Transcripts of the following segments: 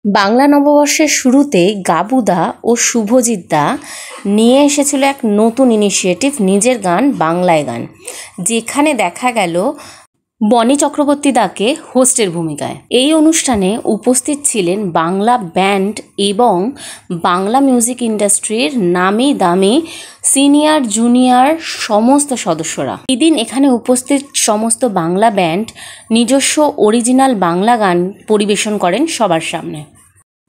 বাংলা নববর্ষের শুরুতে গাবুদা ও শুভজিৎ দা নিয়ে এসেছিল এক নতুন ইনিশিয়েটিভ, নিজের গান বাংলায় গান, যেখানে দেখা গেল বনি চক্রবর্তী দাকে হোস্টের ভূমিকায়। এই অনুষ্ঠানে উপস্থিত ছিলেন বাংলা ব্যান্ড এবং বাংলা মিউজিক ইন্ডাস্ট্রির নামি দামি সিনিয়র জুনিয়র সমস্ত সদস্যরা। এদিন এখানে উপস্থিত সমস্ত বাংলা ব্যান্ড নিজস্ব অরিজিনাল বাংলা গান পরিবেশন করেন সবার সামনে।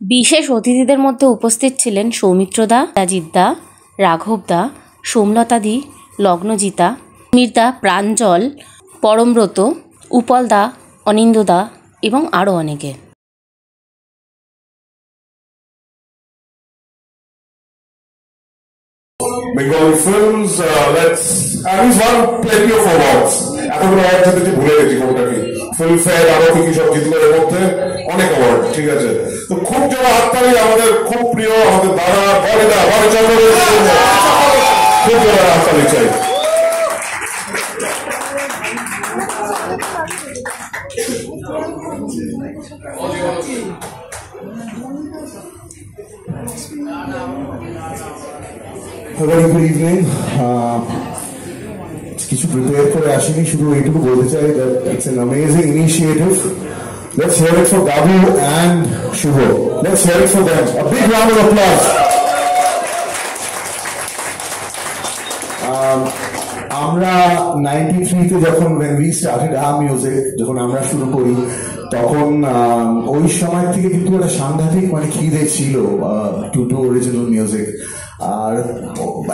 বিশেষ অতিথিদের মধ্যে উপস্থিত ছিলেন সৌমিত্র দা, রাজিত দা, রাঘব দা, সোমলতা দি, লগ্নজিতা, মির্দা, প্রাঞ্জল, পরমব্রত, উপল দা, অনিন্দ দা এবং আরও অনেকে। Bengali films, let's at least won plenty of awards. এতগুলো অ্যাওয়ার্ড জিতেছি, ভুলে গেছি কোনটা কি। ফিল্মফেয়ার আরো কি সব জিতলো, এর মধ্যে অনেক অ্যাওয়ার্ড। ঠিক আছে, তো খুব জোড়া হাততালি আমাদের খুব প্রিয় আমাদের দাদা বনিদা, বনি চক্রবর্তী, খুব জোড়া হাততালি চাই। Very good evening. কিছু প্রিপেয়ার করে আসিনি, শুধু এইটুকু বলতে চাই that it's an amazing initiative. Let's hear it for Gabu and Shubho. Let's hear it for them. A big round of applause. আমরা 93-তে যখন when we started our music, যখন আমরা শুরু করি, তখন ওই সময় থেকে কিন্তু একটা সাংঘাতিক খিদে ছিল to do original music.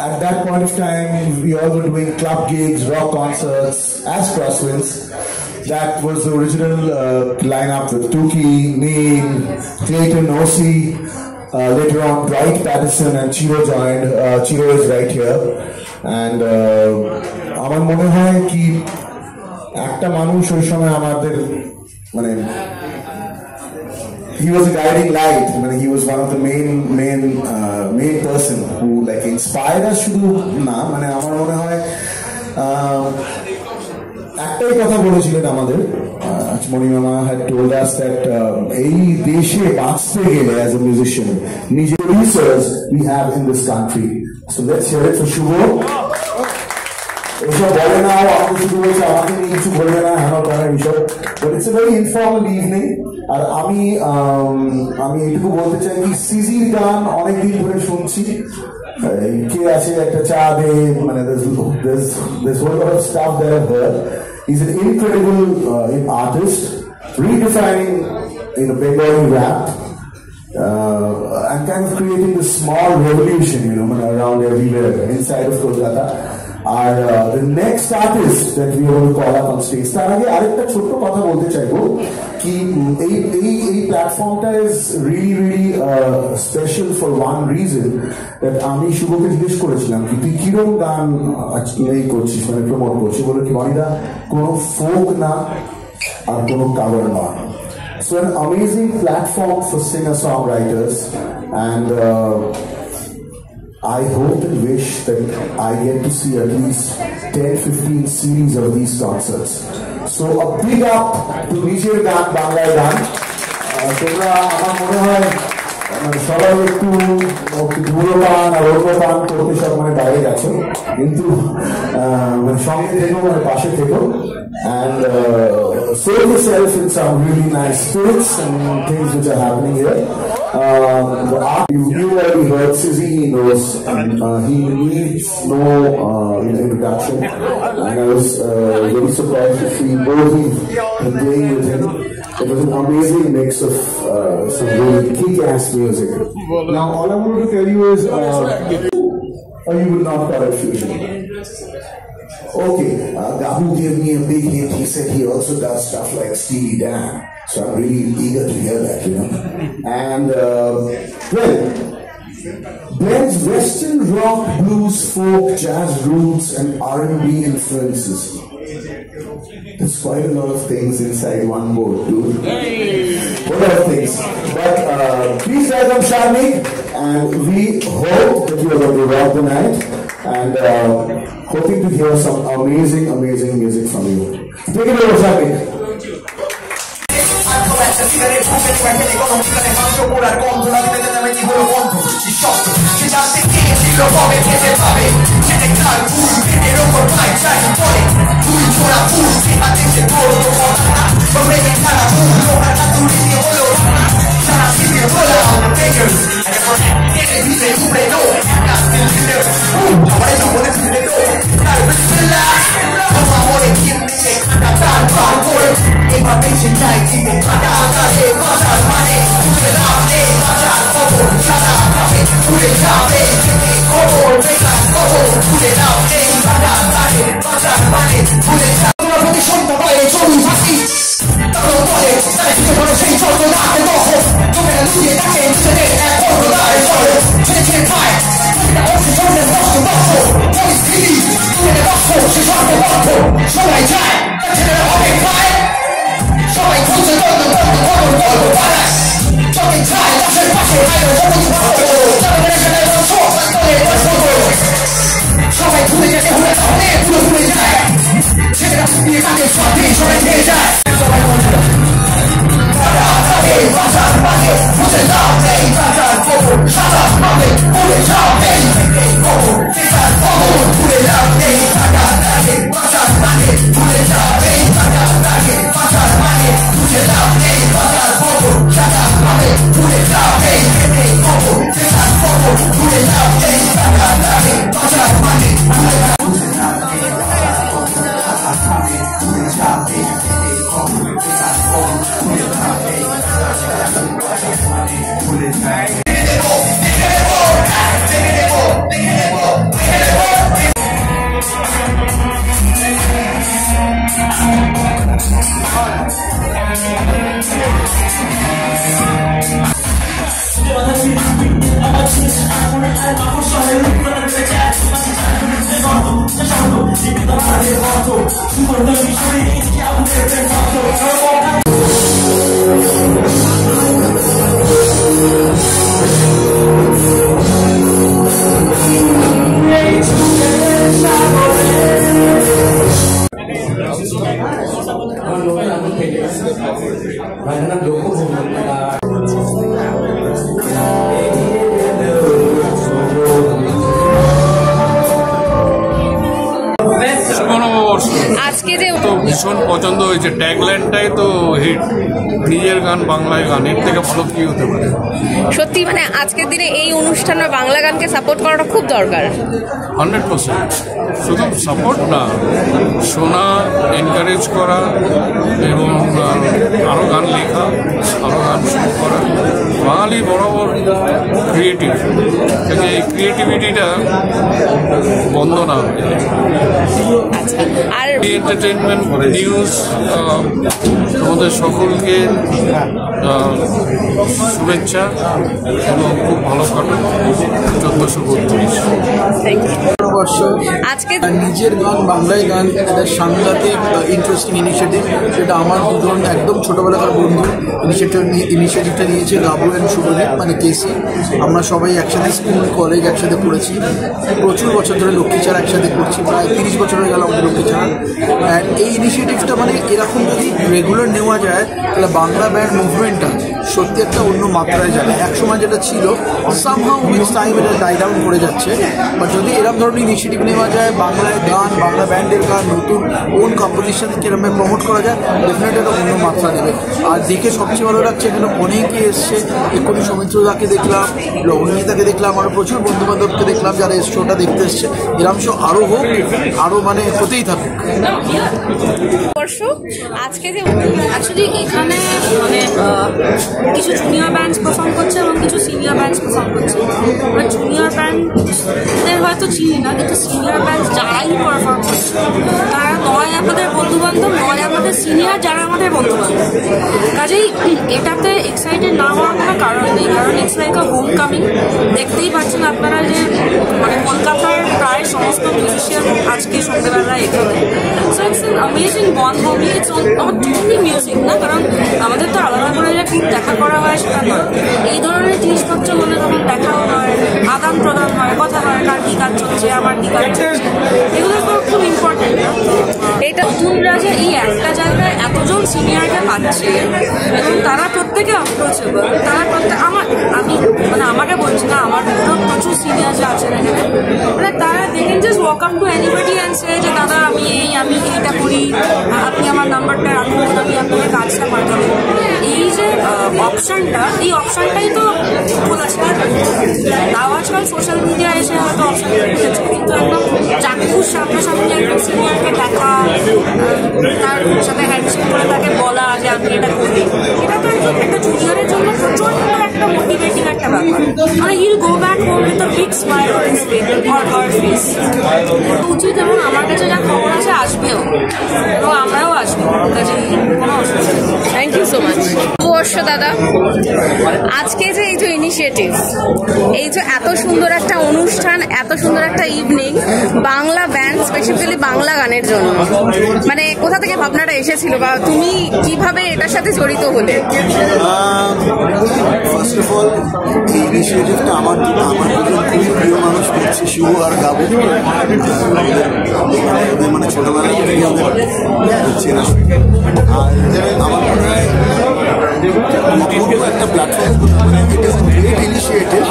At that point of time, we all were doing club gigs, rock concerts as Crosswinds. That was the original lineup with Tuki, Neil, Clayton, Osi. Later on, Dwight Patterson and Chiro joined. Chiro is right here. And আমার মনে হয় কি একটা মানুষ ওই সময় আমাদের he was a guiding light. He was one of the main person who inspired us শুধু না, আমার মনে হয় একটাই কথা বলেছিলেন আমাদের, মণি মামা had told us that এই দেশে বাঁচতে গেলে as a musician নিজের resources we have in this country. So let's hear it for Shubho. এসব বলে না, আমাকে শুধু বলছে আমাকে নিয়ে কিছু বলবে না, হ্যাঁ করে এইসব, but it's a very informal evening. আর আমি এইটুকু বলতে চাই কি সিজির গান অনেকদিন ধরে শুনছি, কে আছে একটা চা দে, there's whole lot of stuff that I've heard. He's an incredible artist, redefining Bengali rap, and kind of creating this small revolution around everywhere inside of Kolkata. The next artist that we are going to call up on stage, তার আগে আরেকটা ছোট্ট কথা বলতে চাইবো কি এই প্ল্যাটফর্মটা is really special for one reason, that আমি শুভকে জিজ্ঞেস করেছিলাম কি তুই কিরম গান আজকে করছিস, প্রমোট করছিস, বলে কি বনিদা কোনো ফোক না আর কোনো কাভার না। So an amazing platform for singer-songwriters, and I hope and wish that I get to see at least 10-15 series of these concerts. So a big up to নিজের গান বাংলায় গান। তোমরা আমার মনে হয় সবাই একটু ধূমপান আর অন্যপান করতে সব বাইরে গেছো, কিন্তু সঙ্গে থেকো, পাশে থেকো, and save yourself in some really nice spirits and things which are happening here. You already heard Sizzy, he knows, he needs no introduction, and I was very surprised to see both him playing with him. It was an amazing mix of some really kick-ass music. Now all I wanted to tell you is you would not call it fusion. Okay, Gabu gave me a big hint. He said he also does stuff like Steely Dan. So I'm really eager to hear that, And, blends Western rock, blues, folk, jazz roots, and R&B influences. There's quite a lot of things inside one boat, dude. A lot of things. But please welcome Sharmik, and we hope that you are going to rock the night, and hoping to hear some amazing music from you. Take it over, Sharmik. আজকে যে তো ভীষণ পছন্দ হয়েছে, ট্যাগলাইনটাই তো hit, নিজের গান বাংলায় গান, এর থেকে ভালো কি হতে পারে। সত্যি মানে আজকের দিনে এই অনুষ্ঠানে বাংলা গানকে সাপোর্ট করাটা খুব দরকার। 100%। শুধু সাপোর্ট না, শোনা, এনকারেজ করা এবং আরও গান লেখা, আরও গান শুরু করা। বাঙালি বরাবর ক্রিয়েটিভ, কিন্তু এই ক্রিয়েটিভিটিটা বন্ধ না হবে। আর এন্টারটেনমেন্ট নিউজ তোমাদের সকলকে শুভেচ্ছা এবং খুব ভালো কাটুন 1432। আজকে নিজের গান বাংলায় গান একটা সাংঘাতিক ইন্টারেস্টিং ইনিশিয়েটিভ, সেটা আমার দুজন একদম ছোটোবেলাকার বন্ধু ইনিশিয়েটিভটা নিয়েছে, গাবু অ্যান্ড শুভজিৎ মানে কেসি। আমরা সবাই একসাথে স্কুল কলেজ একসাথে পড়েছি, প্রচুর বছর ধরে লক্ষ্মীচার একসাথে করছি, প্রায় 30 বছর হয়ে গেল আমাদের লক্ষ্মীচার। এই ইনিশিয়েটিভটা মানে এরকম যদি রেগুলার নেওয়া যায় তাহলে বাংলা ব্যান্ড মুভমেন্টটা সত্যি একটা অন্য মাত্রায় যাবে। একসময় যেটা ছিল সামহাউ উইথ টাইম এটা ডাই ডাউন করে যাচ্ছে, বাট যদি এরকম ধরনের ইনিশিয়েটিভ নেওয়া যায়, বাংলায় গান, বাংলা ব্যান্ডের গান, নতুন ওন কম্পোজিশন কিরমে প্রমোট করা যায়, ডেফিনেটলি এটা অন্য মাত্রা নেবে। আর দেখে সবচেয়ে ভালো লাগছে এখানে অনেকে এসছে, এক্ষুনি সৌমিত্রদাকে দেখলাম, অনিতাকে দেখলাম, আরও প্রচুর বন্ধুবান্ধবকে দেখলাম যারা এই শোটা দেখতে এসছে। এরকম শো আরও হোক, আরও মানে হতেই থাকুক। আজকে যে অ্যাকচুয়ালি এখানে মানে কিছু জুনিয়র ব্যান্ডস পারফর্ম করছে এবং কিছু সিনিয়র ব্যান্ডস পারফর্ম করছে। আমরা জুনিয়র ব্যান্ডদের হয়তো চিনি না, কিন্তু সিনিয়র ব্যান্ডস যারাই পারফর্ম করছে তারা নয় আমাদের বন্ধুবান্ধব, নয় আমাদের সিনিয়র যারা আমাদের বন্ধুবান্ধব। কাজেই এটাতে এক্সাইটেড না হওয়ার কোনো কারণ নেই, কারণ it's like a home coming. দেখতেই পাচ্ছেন আপনারা যে মানে কলকাতার প্রায় সমস্ত মিউজিশিয়ান আজকে সন্ধ্যেবেলা এখানে। So it's an amazing bond হবে। ইটস নট অনলি মিউজিক না, কারণ আমাদের তো আলাদা করে যে খুব দেখা করা হয় সেটা নয়। এই ধরনের জিনিসপত্র হলে তখন দেখাও হয়, আদান প্রদান হয়, কথা হয়, কার কী কাজ চলছে, আমার কী কাজ চলছে, এগুলো তো খুব ইম্পর্টেন্ট না। এটা নতুনরা যে এই একটা জায়গায় এতজন সিনিয়রকে পাচ্ছে এবং তারা প্রত্যেকে অ্যাপ্রোচেবল, তারা আমাকে বলছি না, আমার প্রচুর সিনিয়র যে আছেন এখানে, মানে তারা they can just walk up to anybody and say যে দাদা আমি এইটা করি, আপনি আমার নাম্বারটা রাখুন, আমি আপনাকে কাজটা পাঠাবো। এই যে অপশনটাই তো বলেছে। তাও আজকাল সোশ্যাল মিডিয়ায় এসে হয়তো অপশন খুলেছে, কিন্তু একদম চাক্ষুষ সামনাসামনি একদম সিনিয়রকে দেখা, তার সাথে হ্যান্ডশেক করে তাকে বলা যে আমি এটা করি, এটা তো একটা জুনিয়রের জন্য প্রচন্ড একটা মোটিভেটিং একটা ব্যাপার। মানে he'll go back home with a big smile on his face or her face. উচিত, এবং আমার কাছে যা খবর আছে আসবেও, এবং আমরাও আসবো, কাজে কোনো অসুবিধা নেই। Thank you so much. অবশ্য দাদা, আজকে যে এই যে ইনিশিয়েটিভ, এই যে এত সুন্দর একটা অনুষ্ঠান, এত সুন্দর একটা evening, Bangla band specially Bangla গানের জন্য, মানে কোথা থেকে ভাবনাটা এসেছিল বা তুমি কিভাবে এটার সাথে জড়িত হলে? ফার্স্ট অফ অল এই ইনিশিয়েটিভটা আমার দুজন খুবই প্রিয় মানুষ করছে, শিবু আর গাবু। মানে ছোটবেলায় চেনা, আর আমার মনে হয় একটা প্ল্যাটফর্ম, মানে it is a great initiative.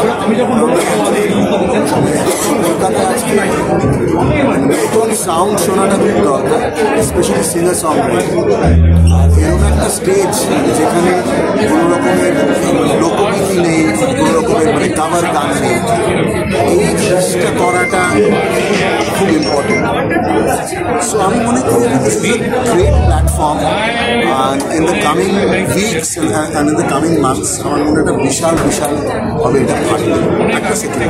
কলকাতায় আজকে নতুন সাউন্ড শোনাটা খুব দরকার, স্পেশালি সিঙ্গার সং রাইটার। আর এরকম একটা স্টেজ যেখানে কোনো রকমের লোকগীতি নেই, কোনো রকমের মানে কাভার গান নেই, এই জিনিসটা করাটা খুব ইম্পর্টেন্ট। সো আমি মনে করি this is a great platform, in the coming weeks and in the coming months আমার মনে একটা বিশাল হবে এটা ফাটবে একটা সেকেন্ড।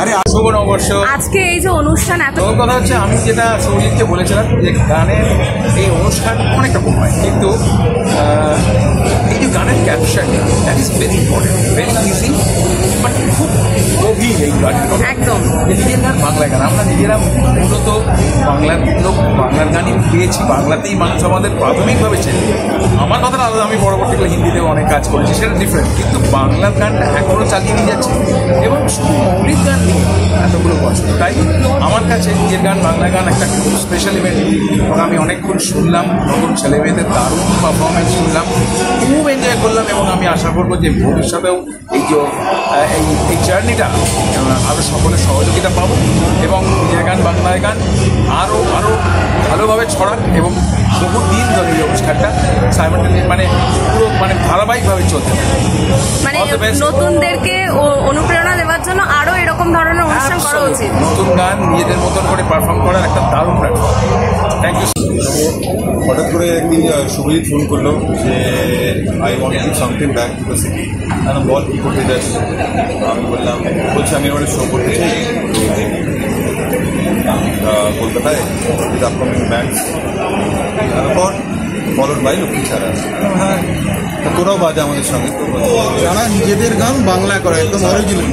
আরে শুভ নববর্ষ। আজকে এই যে অনুষ্ঠান, এত কথা হচ্ছে, আমি যেটা সৌজিতকে বলেছিলাম যে গানের এই অনুষ্ঠান অনেক রকম হয়, কিন্তু এই যে গানের ক্যাপশনটা that is very important, very easy, but খুব গভীর এই গানটা। একদম নিজের গান বাংলা গান, আমরা নিজেরা মূলত বাংলার লোক, বাংলার গানই পেয়েছি, বাংলাতেই মানুষ আমাদের প্রাথমিকভাবে চেনে। আমার কথাটা আলাদা, আমি পরবর্তীকালে হিন্দিতেও অনেক কাজ করেছি, সেটা ডিফারেন্ট, কিন্তু বাংলার গানটা এখনও চালিয়ে নিয়ে যাচ্ছে এবং শুধু মৌলিক গান নিয়ে এতগুলো বছর। তাই আমার কাছে নিজের গান বাংলা গান একটা খুব স্পেশাল ইভেন্ট, এবং আমি অনেকক্ষণ শুনলাম, নতুন ছেলেমেয়েদের দারুণ পারফরমেন্স শুনলাম, খুব এনজয় করলাম, এবং আমি আশা করবো যে ভবিষ্যতেও এই যে এই জার্নিটা আরও সকলের সহযোগিতা পাবো, এবং নিজের গান বাংলায় গান আরও ভালোভাবে ছড়াক, এবং বহু দিন ধরে এই অনুষ্ঠানটা মানে পুরো মানে ধারাবাহিকভাবে চলতে থাকে। মানে নতুনদেরকে অনুপ্রেরণা দেওয়ার জন্য আরো এরকম ধরনের অনুষ্ঠান করা উচিত। নতুন গান নিজেদের মতন করে পারফর্ম করার একটা দারুণ প্ল্যাটফর্ম। Thank you. হঠাৎ করে একদিন শুভজিৎ ফোন করলো যে I want to something back to the city, বল কী করতে যাচ্ছি। আমি বললাম, বলছি আমি এবারে শো করতে চাই কলকাতায় উইথ আপকামিং ব্যান্ডস, তারপর ফলোড বাই লক্ষ্মী ছাড়া। হ্যাঁ, তোরাও বাজে আমাদের সঙ্গে, যারা নিজেদের গান বাংলায় করে একদম অরিজিনাল।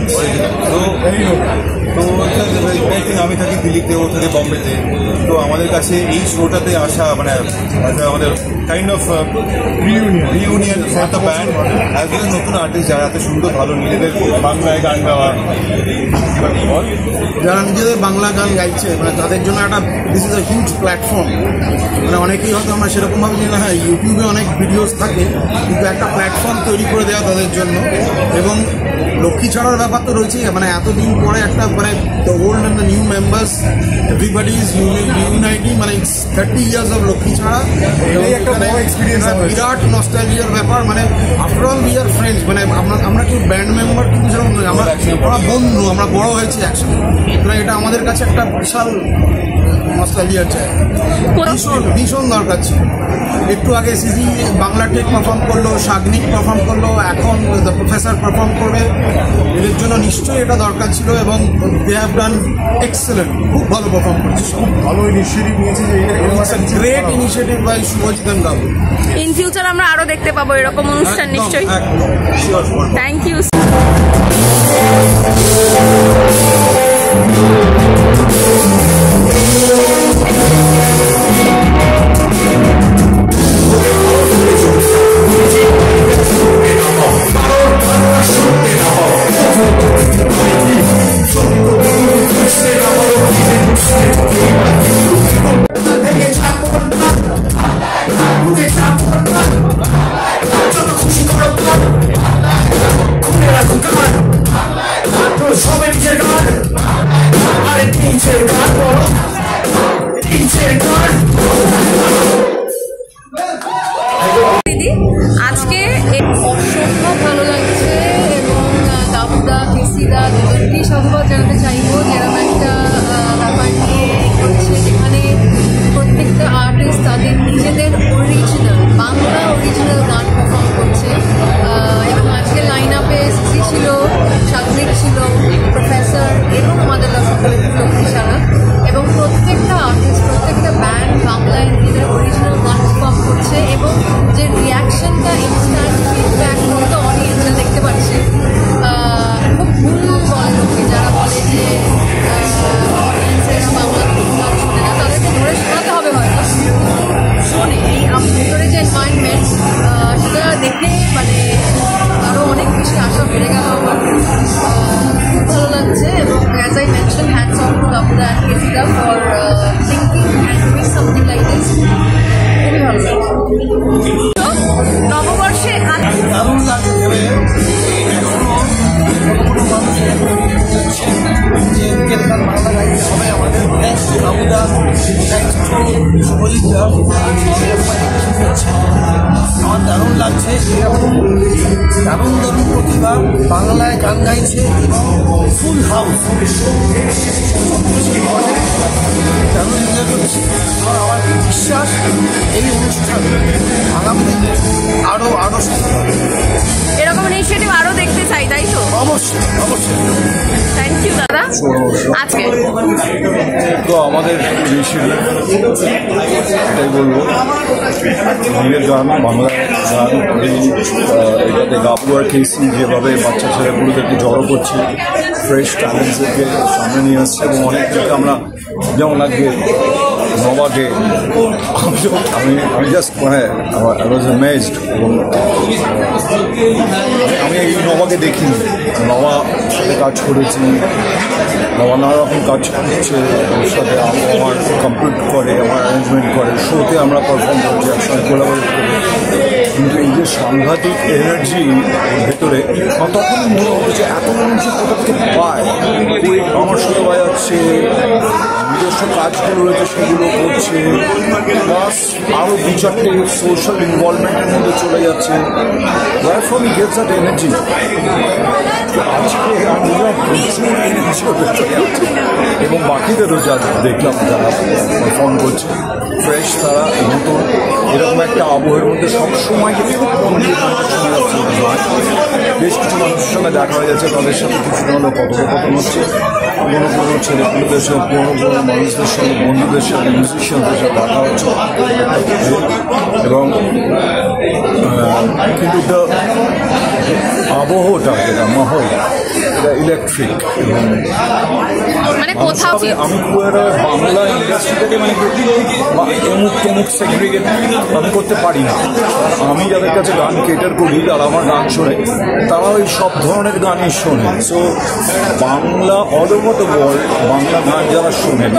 তো আমি থাকি দিল্লিতে, ও থাকে বম্বেতে, তো আমাদের কাছে এই শোটাতে আসা মানে আমাদের kind of reunion for the band as well নতুন আর্টিস্ট যারা এত সুন্দর ভালো নিজেদের বাংলায় গান গাওয়া। যারা নিজেদের বাংলা গান গাইছে মানে তাদের জন্য একটা this is a huge platform. মানে অনেকেই হয়তো আমরা সেরকমভাবে জানি না, হ্যাঁ ইউটিউবে অনেক ভিডিওস থাকে, কিন্তু একটা প্ল্যাটফর্ম তৈরি করে দেওয়া তাদের জন্য। এবং লক্ষ্মী ছাড়ার ব্যাপার তো রয়েছেই, মানে এতদিন পরে একটা মানে the old and the new members everybody is uniting, মানে 30 ইয়ার্স অফ লক্ষ্মী ছাড়া একটা বিরাট নস্টালজিয়ার ব্যাপার। মানে after all we are friends, মানে আমরা কেউ ব্যান্ড মেম্বার কিন্তু সেরকম নয়, আমরা বন্ধু, আমরা বড় হয়েছি একসাথে। সুতরাং এটা আমাদের কাছে একটা বিশাল নস্টালজিয়ার জায়গা, ভীষণ দরকার ছিল। একটু আগে সিজি বাংলা টেক পারফর্ম করলো, সাগনিক পারফর্ম করলো, এখন দ্য প্রফেসর পারফর্ম করবে। এদের জন্য নিশ্চয়ই এটা দরকার ছিল, এবং দে হ্যাভ ডান এক্সেলেন্ট, খুব ভালো পারফর্ম করছে, খুব ভালো ইনিশিয়েটিভ নিয়েছে। Great initiative by Shubhajit and Gabu. In future আমরা আরো দেখতে পাবো এরকম অনুষ্ঠান নিশ্চয়ই। Thank you. কেসিদা দুজনকেই সাধুবাদ জানাতে চাইবো, যেরকম একটা ব্যাপার নিয়ে করছে যেখানে প্রত্যেকটা আর্টিস্ট তাদের নিজেদের অরিজিনাল বাংলা অরিজিনাল গান পারফর্ম করছে। এবং আজকের লাইন আপে সিসি ছিল, সাগরিক ছিল, প্রফেসর এবং আমাদের লক্ষ্মী সারা, এবং প্রত্যেকটা আর্টিস্ট প্রত্যেকটা ব্যান্ড বাংলায় নিজেদের অরিজিনাল গান পারফর্ম করছে এবং যে রিয়াকশনটা ইনস্ট্যান্ট ফিডব্যাক তো অডিয়েন্সরা দেখতে পাচ্ছে। খুব ভুল বলে লোকে যারা বলে যে অডিয়েন্সেরা বাংলা গান শোনে না, তাদেরকে ধরে শোনাতে হবে হয়তো, শোনে এই ভিতরে যে এনভায়রনমেন্ট সেটা দেখে মানে আরও অনেক বেশি আশা বেড়ে গেল আমার। খুব ভালো লাগছে এবং as I mention hands on to গাবুদা অ্যান্ড কেসিদা for thinking and doing something like this. খুবই ভালো লাগছে। নববর্ষে দারুণ লাগছে ভেবে বাংলা গাইতে হবে আমাদের বাবুদা শুভজিৎ আমার দারুণ লাগছে। এরকম দারুণ দারুণ প্রতিভা বাংলায় গান গাইছে এবং ফুল হাউস দারুণ এনজয় করছি। আর আমার বিশ্বাস এই অনুষ্ঠান আগামী দিনে আরও সফল হবে। এরকম ইনিশিয়েটিভ আরও দেখতে চাই, তাই তো? অবশ্যই অবশ্যই। থ্যাংক ইউ দাদা। আজকে তো আমাদের ইনিশিয়েটিভ এটাই বলবো, নিজের গান বাংলা গান এটাতে গাবু আর কেসি যেভাবে বাচ্চা ছেলেগুলোদেরকে জড়ো করছে, ফ্রেশ ট্যালেন্টসদেরকে সামনে নিয়ে আসছে এবং অনেক থেকে আমরা যেমন আজকে নবাকে আমি জাস্ট মানে আই ওয়াজ অ্যামেজড এবং আমি এই নবাকে দেখিনি, নবা সাথে কাজ করেছি, নবা নানা রকম কাজ করছে, ওর সাথে আমার কমপ্লিট করে, আমার অ্যারেঞ্জমেন্ট করে, শোতে আমরা পারফর্ম করছি একসঙ্গে কোলাবোরেট করি। কিন্তু এই যে সাংঘাতিক এনার্জি ভেতরে তখন মনে হচ্ছে এত মানুষ কোথা থেকে পায়, আমার সাথে বাজাচ্ছে, নিজস্ব কাজগুলো রয়েছে সেগুলো করছে, প্লাস আরও দু চারটে সোশ্যাল ইনভলভমেন্টের মধ্যে চলে যাচ্ছে, যার ফলে গেটস দ্যাট এনার্জি। আজকে আমরা প্রচুর এনার্জি চলে যাচ্ছে এবং বাকিদেরও যা দেখলাম যারা পারফর্ম করছে ফ্রেশ, তারা নতুন এরকম একটা আবহের মধ্যে সবসময় শোনা যাচ্ছে। বেশ কিছু মানুষের সঙ্গে দেখা হয়ে যাচ্ছে, তাদের সাথে কিছুটা হলেও কথোপকথন হচ্ছে, কোনো ছেলেপুলেদের সঙ্গে কোনো মানুষদের সঙ্গে, বন্ধুদের সাথে, মিউজিশিয়ানদের সাথে দেখা হচ্ছে এবং কিন্তু আবহটা যেটা মাহল এটা ইলেকট্রিক এবং মানে কোথাও আমি খুব একটা বাংলা ইন্ডাস্ট্রিটাকে মানে অমুক সেগ্রিগেট আমি করতে পারি না। আমি যাদের কাছে গান কেটার করি, যারা আমার গান শোনে, তারা ওই সব ধরনের গানই শোনে। So Bangla all over the world Bangla গান যারা শোনেন,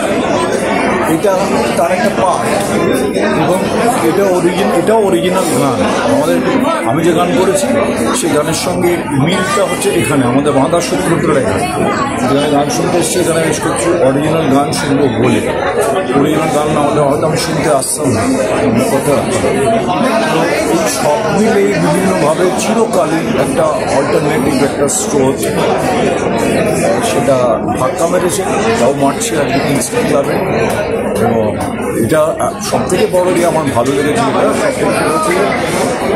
এটা তার একটা পার্ট এবং এটাও অরিজিনাল গান। আমি যে গান করেছি সেই গানের সঙ্গে মিলটা হচ্ছে এখানে আমাদের বাঁধা সূত্রটা এখানে যেখানে গান শুনতে এসছি, এখানে বেশ কিছু অরিজিনাল গান শুনবো বলে, অরিজিনাল গান না হলে হয়তো আমি শুনতে আসতাম না কথা। এই সব মিলে বিভিন্নভাবে চিরকালীন একটা অল্টারনেটিভ একটা স্রোত সেটা ধাক্কা মেরেছে, তাও মারছে আর কি ইনস্টা ক্লাবে। এবং এটা সব থেকে বড় দিয়ে আমার ভালো লেগেছে,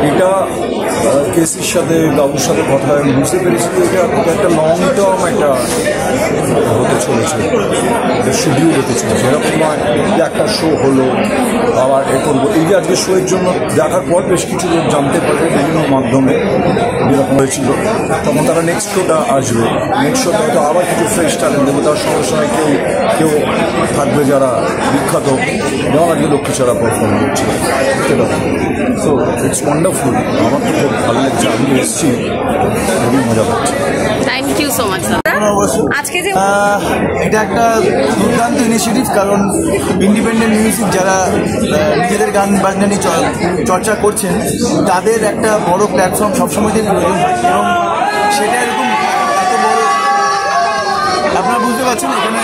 এটা কেসির সাথে গাবুর সাথে কথা আমি বুঝতে পেরেছি এটা একটা লং টার্ম একটা হতে চলেছে, একটা শিডিউল হতে চলেছে। এরকম নয় যে একটা শো হলো আবার এ করবো। এই যে আজকে শোয়ের জন্য দেখার পর বেশ কিছু লোক জানতে পারবে বিভিন্ন মাধ্যমে যেরকম হয়েছিল, তখন তারা নেক্সট শোটা আসবে, নেক্সট শোটা হয়তো আবার কিছু ফ্রেশ ট্যালেন্ট দেবে, তার সঙ্গে সঙ্গে কেউ থাকবে যারা বিখ্যাত, যেমন আজকে লক্ষ্মী ছাড়া পারফর্ম করছে সেটা। সো ইটস ওয়ান্ডারফুল, আমার তো খুব ভালো লাগছে, আমি এসেছি খুবই মজা পাচ্ছি। থ্যাংক ইউ সো মাচ দাদা। আজকে যে এটা একটা দুর্দান্ত ইনিশিয়েটিভ, কারণ ইন্ডিপেন্ডেন্ট মিউজিক যারা নিজেদের গান বাজনা নিয়ে চর্চা করছেন তাদের একটা বড় প্ল্যাটফর্ম সবসময় প্রয়োজন, এবং সেটা এরকম এত বড় আপনারা বুঝতে পারছেন এখানে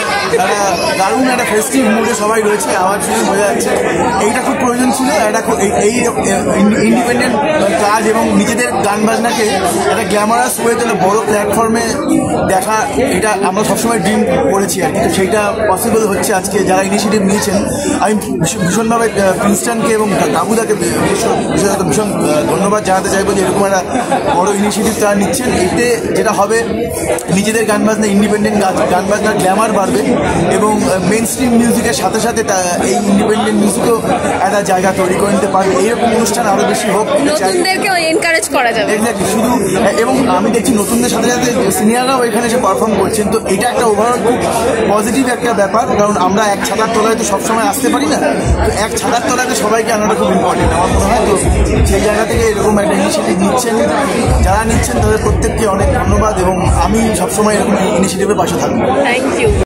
দারুণ একটা ফেস্টিভ মুডে সবাই রয়েছে, আমার শুনে বোঝা যাচ্ছে এইটা খুব প্রয়োজন ছিল। একটা এই ইন্ডিপেন্ডেন্ট কাজ এবং নিজেদের গান বাজনাকে একটা গ্ল্যামারাস ওয়েতে বড় প্ল্যাটফর্মে দেখা, এটা আমরা সবসময় ড্রিম করেছি আর কি। তো সেইটা পসিবল হচ্ছে আজকে যারা ইনিশিয়েটিভ নিয়েছেন। আমি ভীষণভাবে প্রিন্সটনকে এবং গাবুদাকে বিশেষত ভীষণ ধন্যবাদ জানাতে চাইবো যে এরকম একটা বড় ইনিশিয়েটিভ তারা নিচ্ছেন। এতে যেটা হবে নিজেদের গান বাজনা ইন্ডিপেন্ডেন্ট গান বাজনার গ্ল্যামার বাড়বে এবং মেন স্ট্রিম মিউজিকের সাথে সাথে এই ইন্ডিপেন্ডেন্ট মিউজিকও একটা জায়গা তৈরি করে নিতে পারবে। এইরকম অনুষ্ঠান আরও বেশি হোক, নতুনদেরকেও এনকারেজ করা যাবে। এক্স্যাক্টলি, শুধু এবং আমি দেখছি নতুনদের সাথে সাথে সিনিয়ররাও এখানে এসে পারফর্ম করছেন। তো এটা একটা ওভারঅল খুব পজিটিভ একটা ব্যাপার, কারণ আমরা এক ছাতার তলায় তো সবসময় আসতে পারি না। তো এক ছাতার তলাতে সবাইকে আনাটা খুব ইম্পর্টেন্ট আমার মনে হয়। তো সেই জায়গা থেকে এরকম একটা ইনিশিয়েটিভ নিচ্ছেন, যারা নিচ্ছেন তাদের প্রত্যেককে অনেক ধন্যবাদ এবং আমি সবসময় এরকম ইনিশিয়েটিভের পাশে থাকবো। Thank you.